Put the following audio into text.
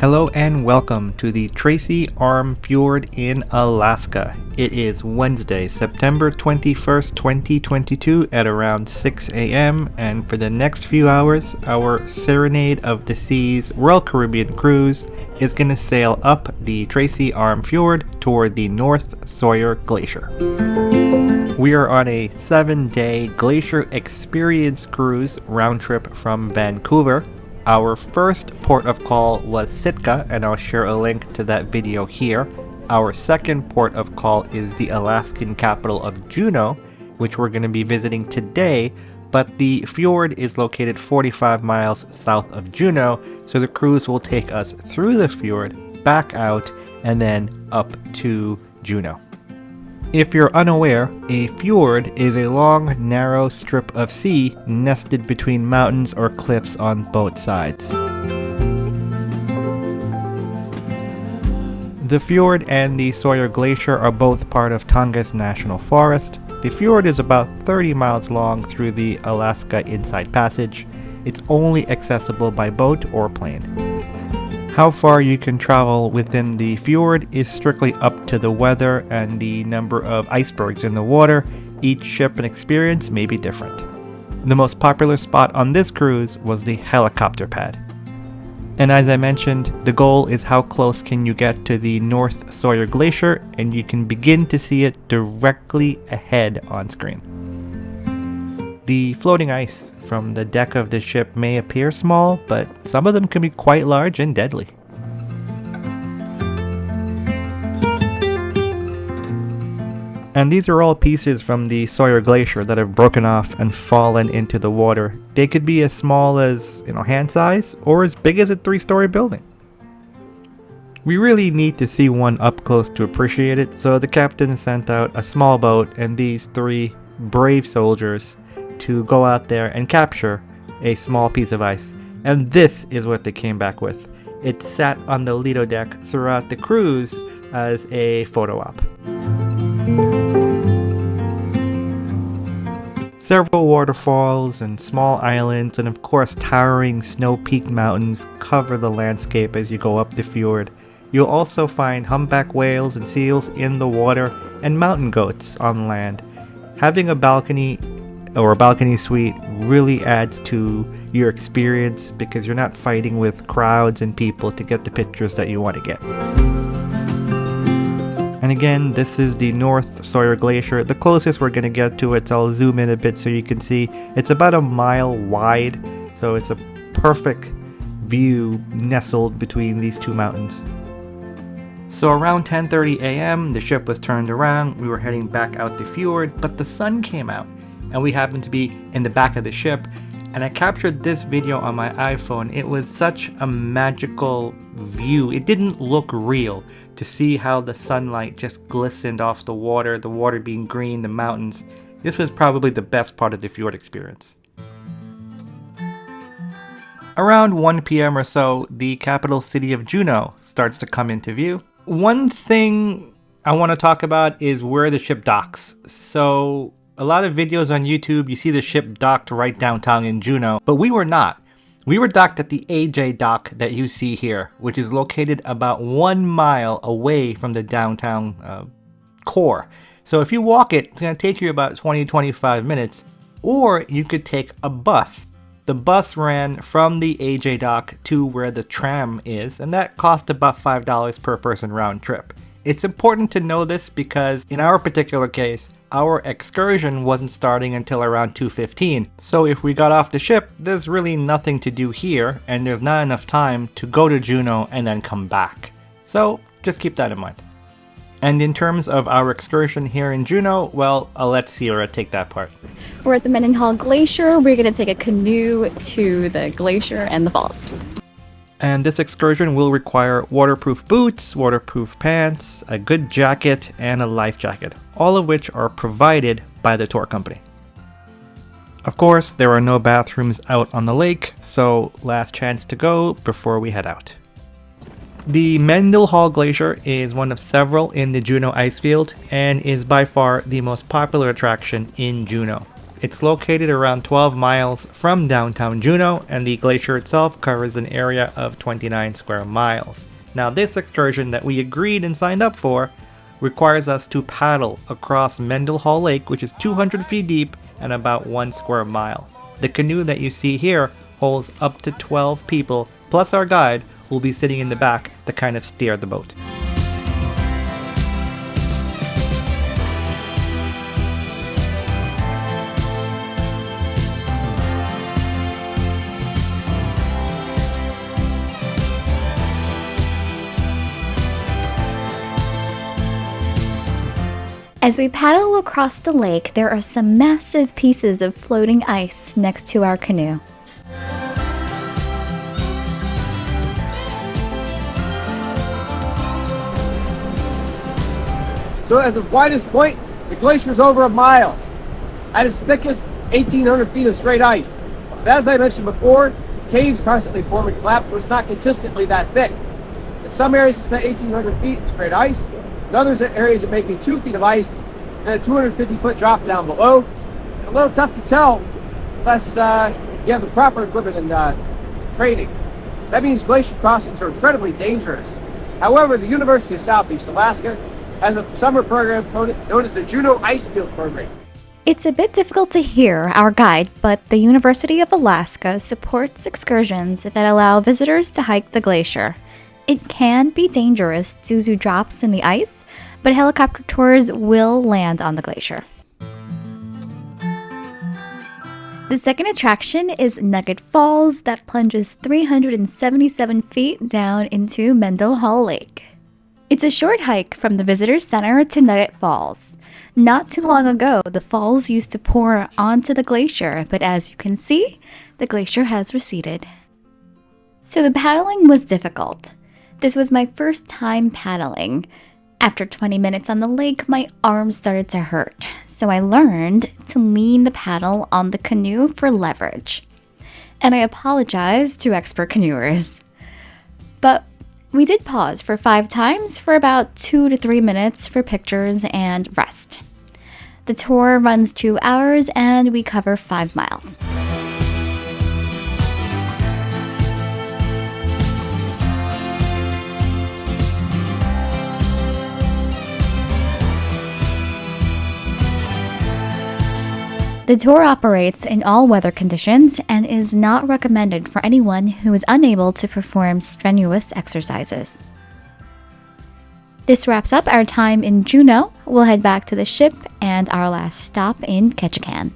Hello and welcome to the Tracy Arm Fjord in Alaska. It is Wednesday, September 21st, 2022 at around 6 a.m. and for the next few hours, our Serenade of the Seas Royal Caribbean cruise is going to sail up the Tracy Arm Fjord toward the North Sawyer Glacier. We are on a 7-day glacier experience cruise round trip from Vancouver. Our first port of call was Sitka, and I'll share a link to that video here. Our second port of call is the Alaskan capital of Juneau, which we're going to be visiting today, but the fjord is located 45 miles south of Juneau, so the cruise will take us through the fjord, back out, and then up to Juneau. If you're unaware, a fjord is a long, narrow strip of sea nested between mountains or cliffs on both sides. The fjord and the Sawyer Glacier are both part of Tongass National Forest. The fjord is about 30 miles long through the Alaska Inside Passage. It's only accessible by boat or plane. How far you can travel within the fjord is strictly up to the weather and the number of icebergs in the water. Each ship and experience may be different. The most popular spot on this cruise was the helicopter pad. And as I mentioned, the goal is how close can you get to the North Sawyer Glacier, and you can begin to see it directly ahead on screen. The floating ice from the deck of the ship may appear small, but some of them can be quite large and deadly. And these are all pieces from the Sawyer Glacier that have broken off and fallen into the water. They could be as small as, hand size, or as big as a 3-story building. We really need to see one up close to appreciate it, so the captain sent out a small boat and these 3 brave soldiers to go out there and capture a small piece of ice. And this is what they came back with. It sat on the Lido deck throughout the cruise as a photo op. Several waterfalls and small islands and of course towering snow-peaked mountains cover the landscape as you go up the fjord. You'll also find humpback whales and seals in the water and mountain goats on land. Having a balcony or a balcony suite really adds to your experience because you're not fighting with crowds and people to get the pictures that you want to get. And again, this is the North Sawyer Glacier, the closest we're going to get to it. So I'll zoom in a bit so you can see it's about a mile wide, so it's a perfect view nestled between these 2 mountains. So around 10:30 a.m. the ship was turned around, we were heading back out the fjord, but the sun came out and we happened to be in the back of the ship, and I captured this video on my iPhone. It was such a magical view. It didn't look real to see how the sunlight just glistened off the water being green, the mountains. This was probably the best part of the fjord experience. Around 1 p.m. or so, the capital city of Juneau starts to come into view. One thing I want to talk about is where the ship docks. So a lot of videos on YouTube, you see the ship docked right downtown in Juneau, but we were not. We were docked at the AJ dock that you see here, which is located about 1 mile away from the downtown core. So if you walk it, it's going to take you about 20-25 minutes, or you could take a bus. The bus ran from the AJ dock to where the tram is, and that cost about $5 per person round trip. It's important to know this because in our particular case, our excursion wasn't starting until around 2:15. So if we got off the ship, there's really nothing to do here, and there's not enough time to go to Juneau and then come back. So just keep that in mind. And in terms of our excursion here in Juneau, well, I'll let Sierra take that part. We're at the Mendenhall Glacier. We're going to take a canoe to the glacier and the falls. And this excursion will require waterproof boots, waterproof pants, a good jacket, and a life jacket, all of which are provided by the tour company. Of course, there are no bathrooms out on the lake, so last chance to go before we head out. The Mendenhall Glacier is one of several in the Juneau icefield and is by far the most popular attraction in Juneau. It's located around 12 miles from downtown Juneau, and the glacier itself covers an area of 29 square miles. Now, this excursion that we agreed and signed up for requires us to paddle across Mendenhall Lake, which is 200 feet deep and about 1 square mile. The canoe that you see here holds up to 12 people, plus our guide who will be sitting in the back to kind of steer the boat. As we paddle across the lake, there are some massive pieces of floating ice next to our canoe. So at the widest point, the glacier is over a mile. At its thickest, 1,800 feet of straight ice. But as I mentioned before, caves constantly form and collapse, so it's not consistently that thick. In some areas, it's at 1,800 feet of straight ice. In others, areas it may be 2 feet of ice and a 250-foot drop down below. A little tough to tell unless you have the proper equipment and training. That means glacier crossings are incredibly dangerous. However, the University of Southeast Alaska has a summer program known as the Juneau Ice Field Program. It's a bit difficult to hear our guide, but the University of Alaska supports excursions that allow visitors to hike the glacier. It can be dangerous due to drops in the ice, but helicopter tours will land on the glacier. The second attraction is Nugget Falls that plunges 377 feet down into Mendenhall Lake. It's a short hike from the Visitor Center to Nugget Falls. Not too long ago, the falls used to pour onto the glacier, but as you can see, the glacier has receded. So the paddling was difficult. This was my first time paddling. After 20 minutes on the lake, my arms started to hurt, so I learned to lean the paddle on the canoe for leverage. And I apologized to expert canoers. But we did pause for 5 times for about 2 to 3 minutes for pictures and rest. The tour runs 2 hours and we cover 5 miles. The tour operates in all weather conditions and is not recommended for anyone who is unable to perform strenuous exercises. This wraps up our time in Juneau. We'll head back to the ship and our last stop in Ketchikan.